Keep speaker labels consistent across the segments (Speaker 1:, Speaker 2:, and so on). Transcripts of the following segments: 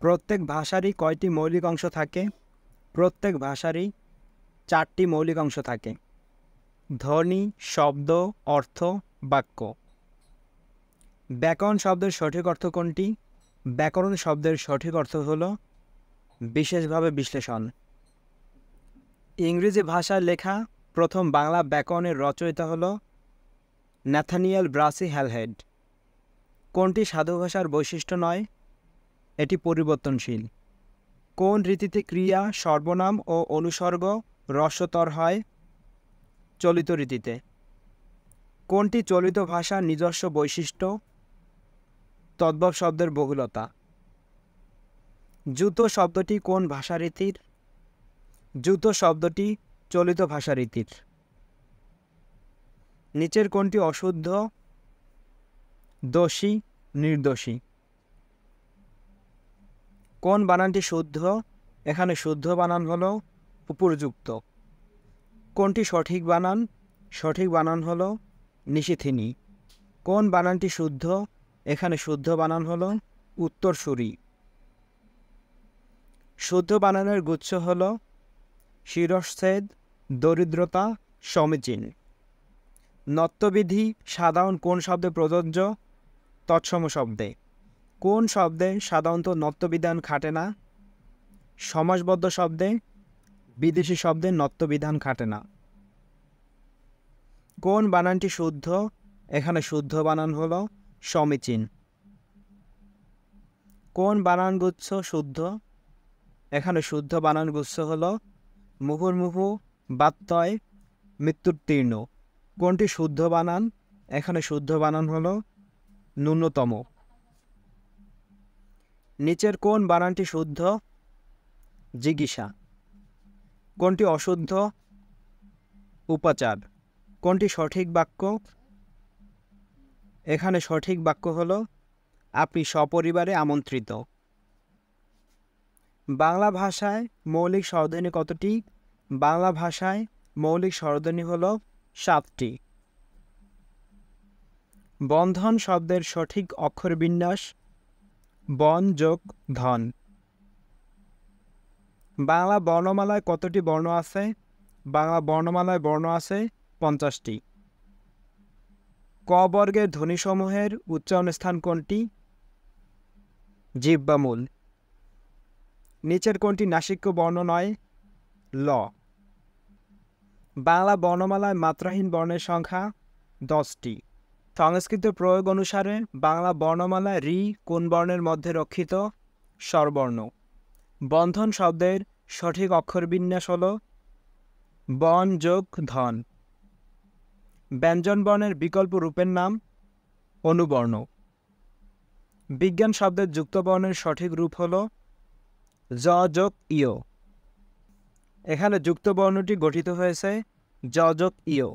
Speaker 1: প্রত্যেক ভাষারই কয়টি মৌলিক অংশ থাকে? প্রত্যেক ভাষারই 4টি মৌলিক অংশ থাকে: ধ্বনি, শব্দ, অর্থ, বাক্য। ব্যাকরণ শব্দের সঠিক অর্থ কোনটি? ব্যাকরণ শব্দের সঠিক অর্থ হল বিশেষভাবে বিশ্লেষণ। ইংরেজি ভাষায় লেখা প্রথম বাংলা ব্যাকরণের রচয়িতা হল ন্যাথানিয়েল ব্রাসি হ্যালহেড। কোনটি সাধু ভাষার বৈশিষ্ট্য নয়? এটি পরিবর্তনশীল। কোন রীতিতে ক্রিয়া, সর্বনাম ও অনুসর্গ হ্রস্বতর হয়? চলিত রীতিতে। কোনটি চলিত ভাষার নিজস্ব বৈশিষ্ট্য? তদ্ভব শব্দের বহুলতা। জুতো শব্দটি কোন ভাষারীতির? জুতো শব্দটি চলিত ভাষারীতির। নিচের কোনটি অশুদ্ধ? দোষী, নির্দোষী। কোন বানানটি শুদ্ধ? এখানে শুদ্ধ বানান হল উপযুক্ত। কোনটি সঠিক বানান? সঠিক বানান হল নিশিথিনী। কোন বানানটি শুদ্ধ? এখানে শুদ্ধ বানান হল উত্তরসূরি। শুদ্ধ বানানের গুচ্ছ হল শিরশ্ছেদ, দরিদ্রতা, সমীচীন। নত্যবিধি সাধারণ কোন শব্দে প্রযোজ্য? তৎসম শব্দে। কোন শব্দে সাধারণত নত্যবিধান খাটে না? সমাসবদ্ধ শব্দে। বিদেশি শব্দে নত্যবিধান খাটে না। কোন বানানটি শুদ্ধ? এখানে শুদ্ধ বানান হল সমীচীন। কোন বানানগুচ্ছ শুদ্ধ? এখানে শুদ্ধ বানানগুচ্ছ হল মুহুর্মুহু, বাত্যয়, মৃত্যুতীর্ণ। কোনটি শুদ্ধ বানান? এখানে শুদ্ধ বানান হল ন্যূনতম। নিচের কোন বানানটি শুদ্ধ? জিজ্ঞাসা। কোনটি অশুদ্ধ? উপাচার। কোনটি সঠিক বাক্য? এখানে সঠিক বাক্য হল আপনি সপরিবারে আমন্ত্রিত। বাংলা ভাষায় মৌলিক স্বরধ্বনি কতটি? বাংলা ভাষায় মৌলিক স্বরধ্বনি হল 7টি। বন্ধন শব্দের সঠিক অক্ষর বিন্যাস বন যোগ ধন। বাংলা বর্ণমালায় কতটি বর্ণ আছে? বাংলা বর্ণমালায় বর্ণ আছে 50টি। ক বর্গের ধ্বনিসমূহের উচ্চারণ স্থান কোনটি? জিহ্বামূল। নিচের কোনটি নাসিক্য বর্ণ নয়? ল। বাংলা বর্ণমালায় মাত্রাহীন বর্ণের সংখ্যা 10টি। সংস্কৃত প্রয়োগ অনুসারে বাংলা বর্ণমালায় রি কোন বর্ণের মধ্যে রক্ষিত? স্বরবর্ণ। বন্ধন শব্দের সঠিক অক্ষর বিন্যাস হল বন যোগ ধন। ব্যঞ্জন বর্ণের বিকল্প রূপের নাম অনুবর্ণ। বিজ্ঞান শব্দের যুক্ত বর্ণের সঠিক রূপ হল জ যোগ ইয়। এখানে যুক্ত বর্ণটি গঠিত হয়েছে জ যোগ ইয়।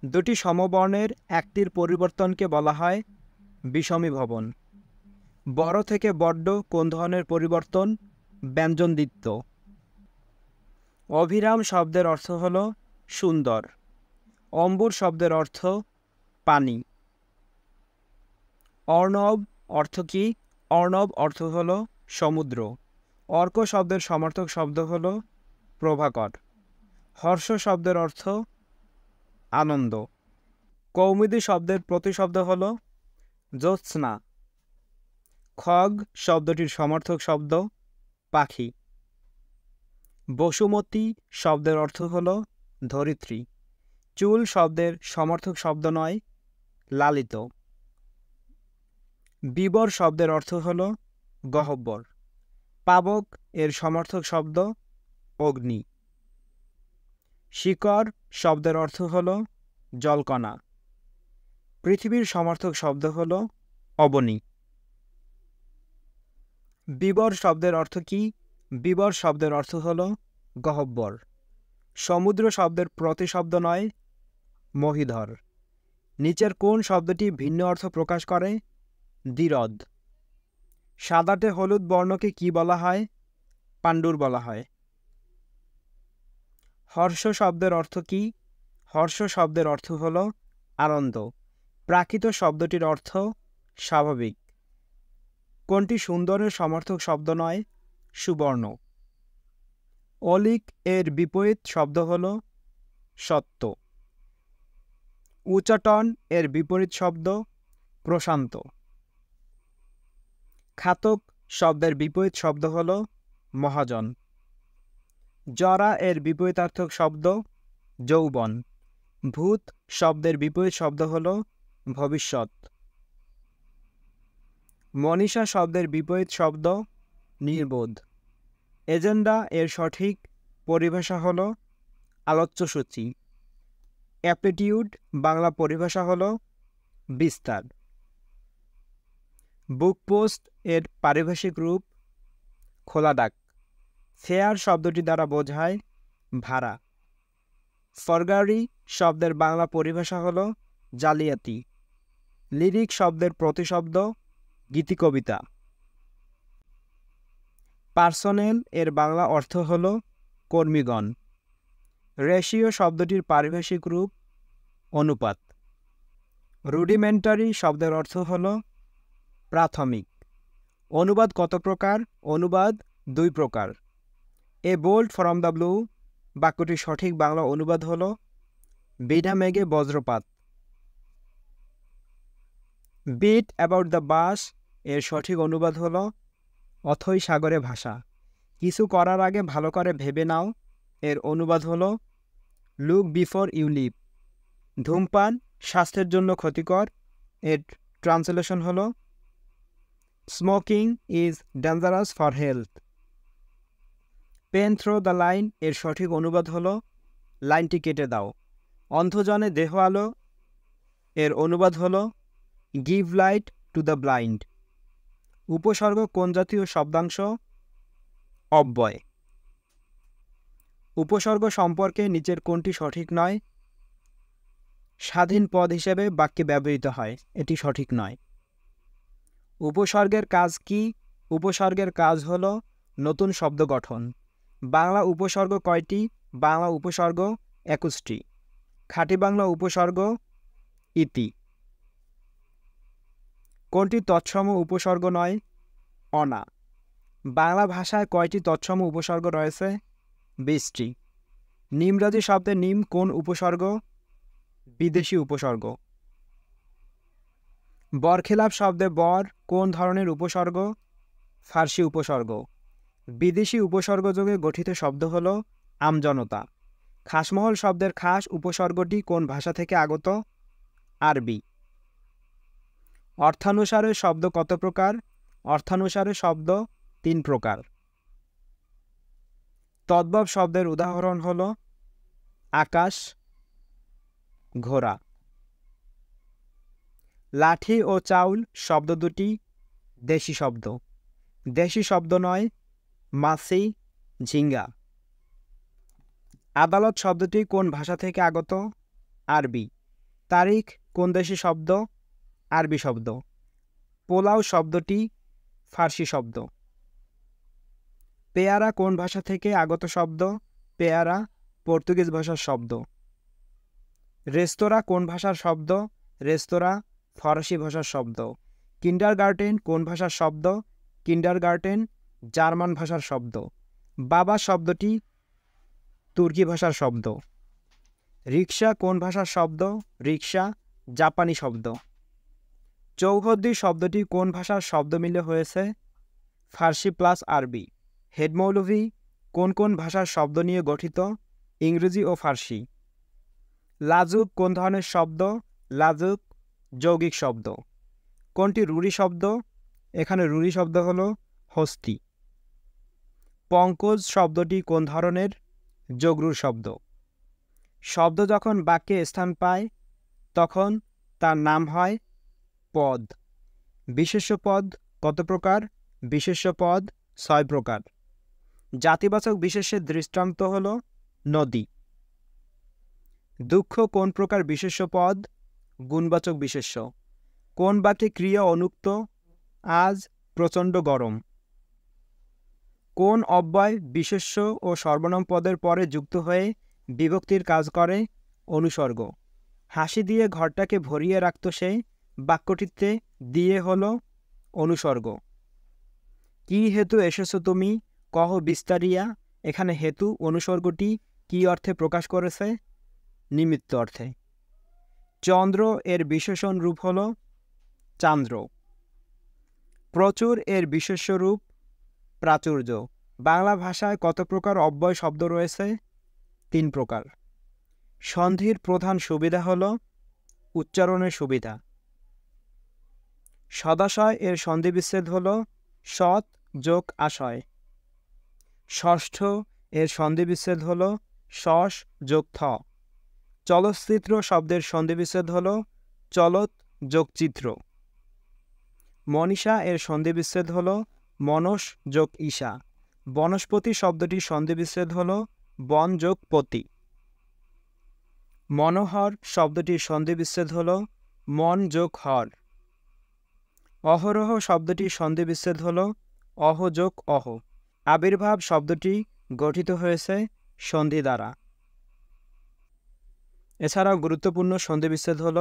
Speaker 1: দুটি সমবর্ণের একটির পরিবর্তনকে বলা হয় বিষমীভবন। বড় থেকে বড্ড কোন ধরনের পরিবর্তন? ব্যঞ্জনদ্বিত্ব। অভিরাম শব্দের অর্থ হল সুন্দর। অম্বুর শব্দের অর্থ পানি। অর্ণব অর্থ কি? অর্ণব অর্থ হল সমুদ্র। অর্ক শব্দের সমার্থক শব্দ হল প্রভাকর। হর্ষ শব্দের অর্থ আনন্দ। কৌমুদী শব্দের প্রতিশব্দ হল জ্যোৎস্না। খগ শব্দটির সমার্থক শব্দ পাখি। বসুমতী শব্দের অর্থ হল ধরিত্রী। চুল শব্দের সমার্থক শব্দ নয়, লালিত। বিবর শব্দের অর্থ হল গহ্বর। পাবক এর সমার্থক শব্দ অগ্নি। শিকড় শব্দের অর্থ হল জলকণা। পৃথিবীর সমার্থক শব্দ হল অবনী। বিবর শব্দের অর্থ কি? বিবর শব্দের অর্থ হল গহ্বর। সমুদ্র শব্দের প্রতিশব্দ নয়, মহীধর। নিচের কোন শব্দটি ভিন্ন অর্থ প্রকাশ করে? দ্বিরদ। সাদাটে হলুদ বর্ণকে কি বলা হয়? পাণ্ডুর বলা হয়। হর্ষ শব্দের অর্থ কি? হর্ষ শব্দের অর্থ হল আনন্দ। প্রাকৃত শব্দটির অর্থ স্বাভাবিক। কোনটি সুন্দরের সমর্থক শব্দ নয়? সুবর্ণ। অলিক এর বিপরীত শব্দ হল সত্য। উচাটন এর বিপরীত শব্দ প্রশান্ত। খাতক শব্দের বিপরীত শব্দ হল মহাজন। জরা এর বিপরীতার্থক শব্দ যৌবন। ভূত শব্দের বিপরীত শব্দ হল ভবিষ্যৎ। মনীষা শব্দের বিপরীত শব্দ নির্বোধ। এজেন্ডা এর সঠিক পরিভাষা হল আলোচ্যসূচি। অ্যাপটিটিউড বাংলা পরিভাষা হল বিস্তার। বুক পোস্ট এর পারিভাষিক রূপ খোলা ডাক। ফেয়ার শব্দটি দ্বারা বোঝায় ভাড়া। ফরগারি শব্দের বাংলা পরিভাষা হল জালিয়াতি। লিরিক শব্দের প্রতিশব্দ গীতিকবিতা। পার্সোনেল এর বাংলা অর্থ হল কর্মীগণ। রেশিও শব্দটির পারিভাষিক রূপ অনুপাত। রুডিমেন্টারি শব্দের অর্থ হল প্রাথমিক। অনুবাদ কত প্রকার? অনুবাদ দুই প্রকার। A bolt from the blue বাক্যটির সঠিক বাংলা অনুবাদ হল বিনা মেঘে বজ্রপাত। বিট অ্যাবাউট দ্য বাস এর সঠিক অনুবাদ হল অথই সাগরে ভাষা। কিছু করার আগে ভালো করে ভেবে নাও এর অনুবাদ হল লুক বিফোর ইউ লিভ। ধূমপান স্বাস্থ্যের জন্য ক্ষতিকর এর ট্রান্সলেশন হল smoking is dangerous for health. Pen through the line এর সঠিক অনুবাদ হল লাইনটি কেটে দাও। অন্ধজনে দেহ আলো এর অনুবাদ হল give light to the blind. উপসর্গ কোন জাতীয় শব্দাংশ? অব্যয়। উপসর্গ সম্পর্কে নিচের কোনটি সঠিক নয়? স্বাধীন পদ হিসেবে বাক্যে ব্যবহৃত হয়, এটি সঠিক নয়। উপসর্গের কাজ কি? উপসর্গের কাজ হল নতুন শব্দ গঠন। বাংলা উপসর্গ কয়টি? বাংলা উপসর্গ 21টি। খাঁটি বাংলা উপসর্গ ইতি। কোনটি তৎসম উপসর্গ নয়? অনা। বাংলা ভাষায় কয়টি তৎসম উপসর্গ রয়েছে? 20টি। নিমরাজি শব্দে নিম কোন উপসর্গ? বিদেশি উপসর্গ। বরখিলাপ শব্দে বর কোন ধরনের উপসর্গ? ফার্সি উপসর্গ। বিদেশি উপসর্গ যোগে গঠিত শব্দ হল আমজনতা। খাসমহল শব্দের খাস উপসর্গটি কোন ভাষা থেকে আগত? আরবি। অর্থানুসারে শব্দ কত প্রকার? অর্থানুসারে শব্দ 3 প্রকার। তদ্ভব শব্দের উদাহরণ হল আকাশ, ঘোড়া। লাঠি ও চাউল শব্দ দুটি দেশি শব্দ। দেশি শব্দ নয় মাছি, ঝিঙ্গা। আদালত শব্দটি কোন ভাষা থেকে আগত? আরবি। তারিখ কোন দেশি শব্দ? আরবি শব্দ। পোলাও শব্দটি ফার্সি শব্দ। পেয়ারা কোন ভাষা থেকে আগত শব্দ? পেয়ারা পর্তুগিজ ভাষার শব্দ। রেস্তোরাঁ কোন ভাষার শব্দ? রেস্তোরাঁ ফরাসি ভাষার শব্দ। কিন্ডারগার্টেন কোন ভাষার শব্দ? কিন্ডারগার্টেন জার্মান ভাষার শব্দ। বাবা শব্দটি তুর্কি ভাষার শব্দ। রিকশা কোন ভাষার শব্দ? রিকশা জাপানি শব্দ। চৌহদ্দি শব্দটি কোন ভাষার শব্দ মিলে হয়েছে? ফার্সি প্লাস আরবি। হেডমৌলভী কোন কোন ভাষার শব্দ নিয়ে গঠিত? ইংরেজি ও ফার্সি। লাজুক কোন ধরনের শব্দ? লাজুক যৌগিক শব্দ। কোনটি রুড়ি শব্দ? এখানে রুড়ি শব্দ হল হস্তি। পঙ্কজ শব্দটি কোন ধরনের? যোগরূঢ় শব্দ। শব্দ যখন বাক্যে স্থান পায় তখন তার নাম হয় পদ। বিশেষ্য পদ কত প্রকার? বিশেষ্য পদ 6 প্রকার। জাতিবাচক বিশেষ্যের দৃষ্টান্ত হল নদী। দুঃখ কোন প্রকার বিশেষ্য পদ? গুণবাচক বিশেষ্য। কোন বাক্যে ক্রিয়া অনুক্ত? আজ প্রচণ্ড গরম। কোন অব্যয় বিশেষ্য ও সর্বনাম পদের পরে যুক্ত হয়ে বিভক্তির কাজ করে? অনুসর্গ। হাসি দিয়ে ঘরটাকে ভরিয়ে রাখত সে বাক্যটিতে দিয়ে হল অনুসর্গ। কি হেতু এসেছো তুমি, কহ বিস্তারিয়া। এখানে হেতু অনুসর্গটি কি অর্থে প্রকাশ করেছে? নিমিত্ত অর্থে। চন্দ্র এর বিশেষণ রূপ হল চান্দ্র। প্রচুর এর বিশেষ্য রূপ প্রাচুর্য। বাংলা ভাষায় কত প্রকার অব্যয় শব্দ রয়েছে? 3 প্রকার। সন্ধির প্রধান সুবিধা হল উচ্চারণের সুবিধা। সদাশয় এর সন্ধিবিচ্ছেদ হল সৎ যোগ আশয়। ষষ্ঠ এর সন্ধিবিচ্ছেদ হল শস যোগ থ। চলচ্চিত্র শব্দের সন্ধিবিচ্ছেদ হল চলত যোগ চিত্র। মনীষা এর সন্ধিবিচ্ছেদ হল মনস যোগ ঈশা। বনস্পতি শব্দটির সন্ধিবিচ্ছেদ হল বন যোগ পতি। মনোহর শব্দটির সন্ধিবিচ্ছেদ হল মন যোগ হর। অহরহ শব্দটির সন্ধিবিচ্ছেদ হল অহ যোগ অহ। আবির্ভাব শব্দটি গঠিত হয়েছে সন্ধি দ্বারা। এছাড়াও গুরুত্বপূর্ণ সন্ধিবিচ্ছেদ হল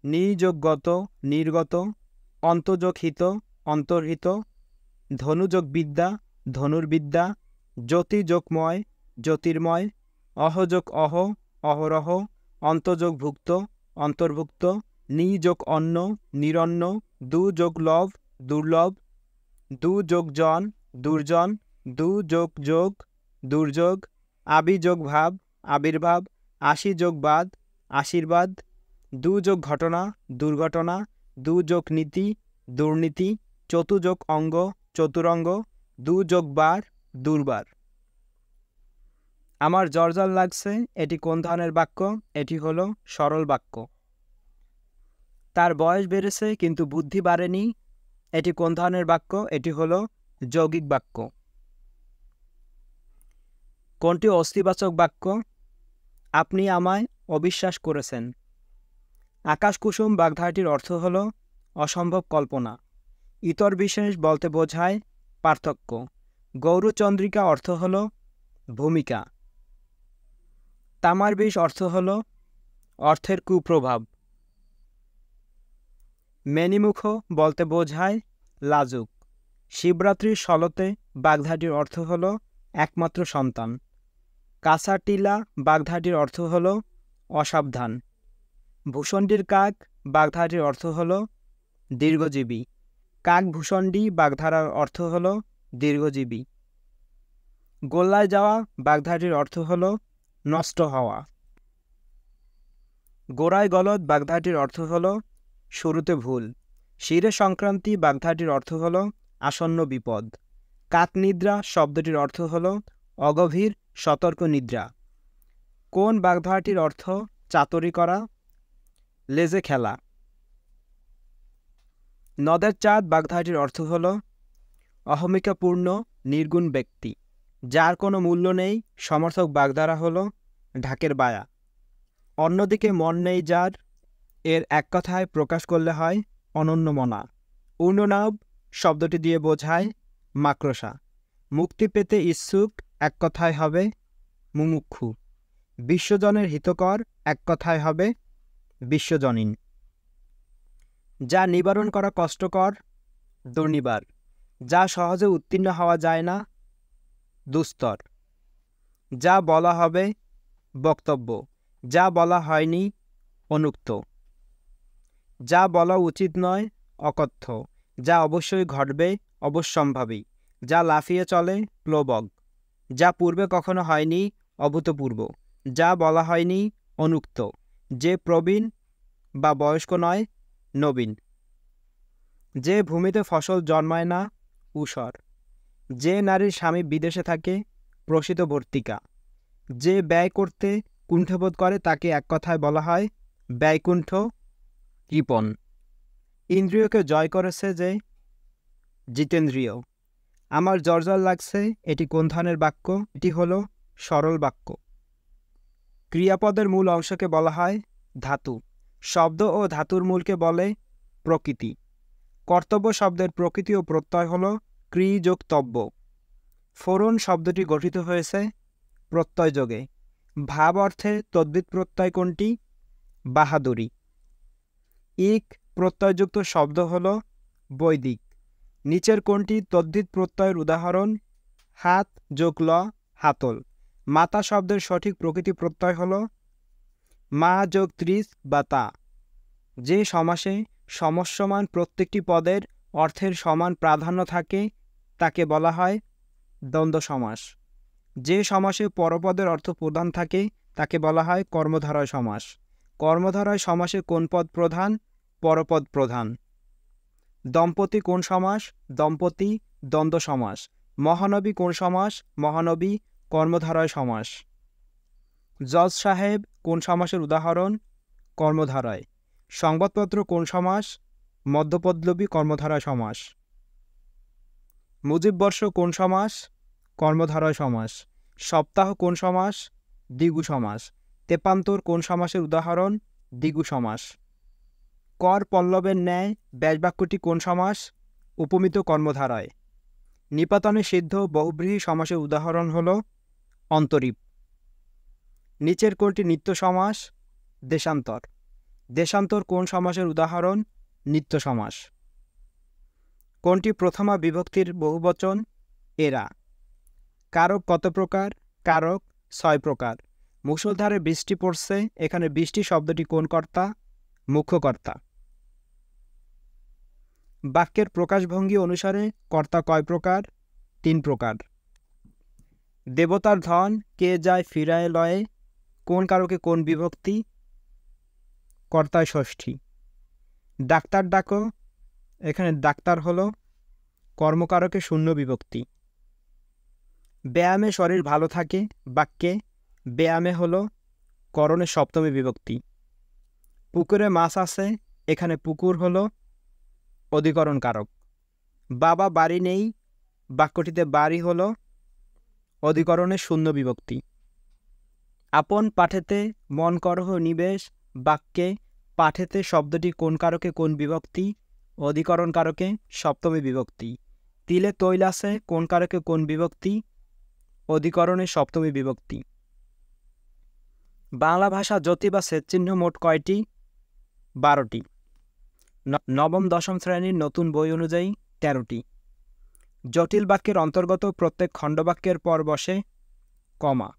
Speaker 1: নি যোগ গত নির্গত, অন্তযোগ হিত অন্তর্হিত, ধনু যোগ বিদ্যা ধনুর্বিদ্যা, জ্যোতি যোগময় জ্যোতির্ময়, অহ যোগ অহ অহরহ, অন্তযোগ ভুক্ত অন্তর্ভুক্ত, নি যোগ অন্ন নিরন্ন, দু যোগ লভ দুর্লভ, দু যোগ জন দুর্জন, দু যোগ যোগ দুর্যোগ, আবি যোগ ভাব আবির্ভাব, আশি যোগ বাদ আশীর্বাদ, দু যোগ ঘটনা দুর্ঘটনা, দু যোগ নীতি দুর্নীতি, চতুযোগ অঙ্গ চতুরঙ্গ, দু যোগ বার দুর্বার। আমার জর্জর লাগছে এটি কোন ধরনের বাক্য? এটি হলো সরল বাক্য। তার বয়স বেড়েছে কিন্তু বুদ্ধি বাড়েনি, এটি কোন ধরনের বাক্য? এটি হলো যৌগিক বাক্য। কোনটি অস্তিবাচক বাক্য? আপনি আমায় অবিশ্বাস করেছেন। আকাশ কুসুম বাগধারাটির অর্থ হল অসম্ভব কল্পনা। ইতর বিশেষ বলতে বোঝায় পার্থক্য। গৌরচন্দ্রিকা অর্থ হল ভূমিকা। তামার বিষ অর্থ হল অর্থের কুপ্রভাব। মেনিমুখ বলতে বোঝায় লাজুক। শিবরাত্রির সলতে বাগধাটির অর্থ হল একমাত্র সন্তান। কাঁচাটিলা বাগধাটির অর্থ হল অসাবধান। ভূষণ্ডির কাক বাগধাটির অর্থ হল দীর্ঘজীবী। কাকভূষণ্ডী বাগধারার অর্থ হল দীর্ঘজীবী। গোল্লায় যাওয়া বাগধাটির অর্থ হল নষ্ট হওয়া। গোড়ায় গলদ বাগধাটির অর্থ হল শুরুতে ভুল। শিরে সংক্রান্তি বাগধাটির অর্থ হল আসন্ন বিপদ। কাকনিদ্রা শব্দটির অর্থ হল অগভীর সতর্ক নিদ্রা। কোন বাগধারাটির অর্থ চাতুরি করা, লেজে খেলা। নদের চাঁদ বাগধারাটির অর্থ হল অহমিকাপূর্ণ নির্গুণ ব্যক্তি, যার কোনো মূল্য নেই। সমর্থক বাগধারা হল ঢাকের বায়া। অন্যদিকে মন নেই যার, এর এক কথায় প্রকাশ করলে হয় অনন্যমনা। ঊর্ণনাভ শব্দটি দিয়ে বোঝায় মাকড়সা। মুক্তি পেতে ইচ্ছুক এক কথায় হবে মুমুক্ষু। বিশ্বজনের হিতকর এক কথায় হবে বিশ্বজনীন। যা নিবারণ করা কষ্টকর দুর্নিবার। যা সহজে উত্তীর্ণ হওয়া যায় না দুস্তর। যা বলা হবে বক্তব্য। যা বলা হয়নি অনুক্ত। যা বলা উচিত নয় অকথ্য। যা অবশ্যই ঘটবে অবশ্যম্ভাবী। যা লাফিয়ে চলে প্লবগ। যা পূর্বে কখনো হয়নি অভূতপূর্ব। যা বলা হয়নি অনুক্ত। যে প্রবীণ বা বয়স্ক নয় নবীন। যে ভূমিতে ফসল জন্মায় না ঊষর। যে নারীর স্বামী বিদেশে থাকে প্রসিতবর্তিকা। যে ব্যয় করতে কুণ্ঠবোধ করে তাকে এক কথায় বলা হয় ব্যয়কুণ্ঠ কৃপণ। ইন্দ্রিয়কে জয় করেছে যে জিতেন্দ্রিয়। আমার জর্জর লাগছে এটি কোন ধরনের বাক্য? এটি হলো সরল বাক্য। ক্রিয়াপদের মূল অংশকে বলা হয় ধাতু। শব্দ ও ধাতুর মূলকে বলে প্রকৃতি। কর্তব্য শব্দের প্রকৃতি ও প্রত্যয় হল ক্রি যোগ তব্য। ফোড়ন শব্দটি গঠিত হয়েছে প্রত্যয়যোগে। ভাব অর্থে তদ্বিত প্রত্যয় কোনটি? বাহাদুরি। ইক প্রত্যয়যুক্ত শব্দ হল বৈদিক। নিচের কোনটি তদ্ধিত প্রত্যয়ের উদাহরণ? হাত যোগ ল হাতল। মাতা শব্দের সঠিক প্রকৃতি প্রত্যয় হল মা যোগ ত্রিশ বা তা। যে সমাসে সমস্যমান প্রত্যেকটি পদের অর্থের সমান প্রাধান্য থাকে তাকে বলা হয় দ্বন্দ্ব সমাস। যে সমাসে পরপদের অর্থ প্রধান থাকে তাকে বলা হয় কর্মধারয় সমাস। কর্মধারয় সমাসে কোন পদ প্রধান? পরপদ প্রধান। দম্পতি কোন সমাস? দম্পতি দ্বন্দ্ব সমাস। মহানবী কোন সমাস? মহানবী কর্মধারয় সমাস। জজ সাহেব কোন সমাসের উদাহরণ? কর্মধারয়। সংবাদপত্র কোন সমাস? মধ্যপদলোপী কর্মধারয় সমাস। মুজিববর্ষ কোন সমাস? কর্মধারয় সমাস। সপ্তাহ কোন সমাস? দ্বিগু সমাস। তেপান্তর কোন সমাসের উদাহরণ? দ্বিগু সমাস। কর পল্লবের ন্যায় ব্যাসবাক্যটি কোন সমাস? উপমিত কর্মধারয়। নিপাতনে সিদ্ধ বহুব্রীহি সমাসের উদাহরণ হল অন্তরীপ। নিচের কোনটি নিত্য সমাস? দেশান্তর। দেশান্তর কোন সমাসের উদাহরণ? নিত্য সমাস। কোনটি প্রথমা বিভক্তির বহুবচন? এরা। কারক কত প্রকার? কারক 6 প্রকার। মুষলধারে বৃষ্টি পড়ছে, এখানে বৃষ্টি শব্দটি কোন কর্তা? মুখ্য কর্তা। বাক্যের প্রকাশভঙ্গি অনুসারে কর্তা কয় প্রকার? 3 প্রকার। দেবতার ধন কে যায় ফিরায় লয়ে, কোন কারকে কোন বিভক্তি? কর্তায় ষষ্ঠী। ডাক্তার ডাকো, এখানে ডাক্তার হলো কর্মকারকে শূন্য বিভক্তি। ব্যায়ামে শরীর ভালো থাকে, বাক্যে ব্যায়ামে হলো করণে সপ্তমী বিভক্তি। পুকুরে মাছ আছে, এখানে পুকুর হলো অধিকরণ কারক। বাবা বাড়ি নেই, বাক্যটিতে বাড়ি হলো অধিকরণে শূন্য বিভক্তি। আপন পাঠেতে মন করহ নিবেশ, বাক্যে পাঠেতে শব্দটি কোন কারকে কোন বিভক্তি? অধিকরণ কারকে সপ্তমী বিভক্তি। তিলে তৈল আছে, কোন কারকে কোন বিভক্তি? অধিকরণে সপ্তমী বিভক্তি। বাংলা ভাষা জ্যোতি বা ছেদচিহ্ন মোট কয়টি? 12টি। নবম দশম শ্রেণীর নতুন বই অনুযায়ী 13টি। জটিল বাক্যের অন্তর্গত প্রত্যেক খণ্ডবাক্যের পর বসে কমা।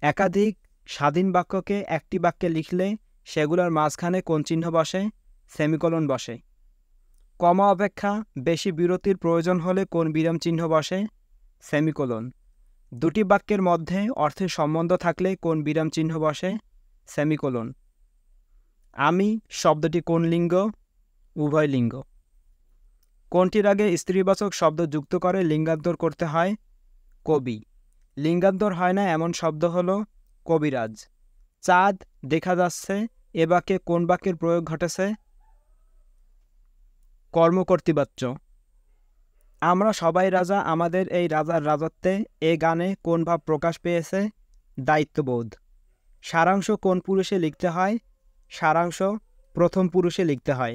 Speaker 1: একাধিক স্বাধীন বাক্যকে একটি বাক্যে লিখলে সেগুলোর মাঝখানে কোন চিহ্ন বসে? সেমিকোলন বসে। কমা অপেক্ষা বেশি বিরতির প্রয়োজন হলে কোন বিরাম চিহ্ন বসে? সেমিকোলন। দুটি বাক্যের মধ্যে অর্থের সম্বন্ধ থাকলে কোন বিরাম চিহ্ন বসে? সেমিকোলন। আমি শব্দটি কোন লিঙ্গ? উভয় লিঙ্গ। কোনটির আগে স্ত্রীবাচক শব্দ যুক্ত করে লিঙ্গান্তর করতে হয়? কবি। লিঙ্গান্তর হয় না এমন শব্দ হলো কবিরাজ। চাঁদ দেখা যাচ্ছে, এ বাক্যে কোন বাক্যের প্রয়োগ ঘটেছে? কর্মকর্তৃবাচ্য। আমরা সবাই রাজা, আমাদের এই রাজার রাজত্বে, এ গানে কোন ভাব প্রকাশ পেয়েছে? দায়িত্ববোধ। সারাংশ কোন পুরুষে লিখতে হয়? সারাংশ প্রথম পুরুষে লিখতে হয়।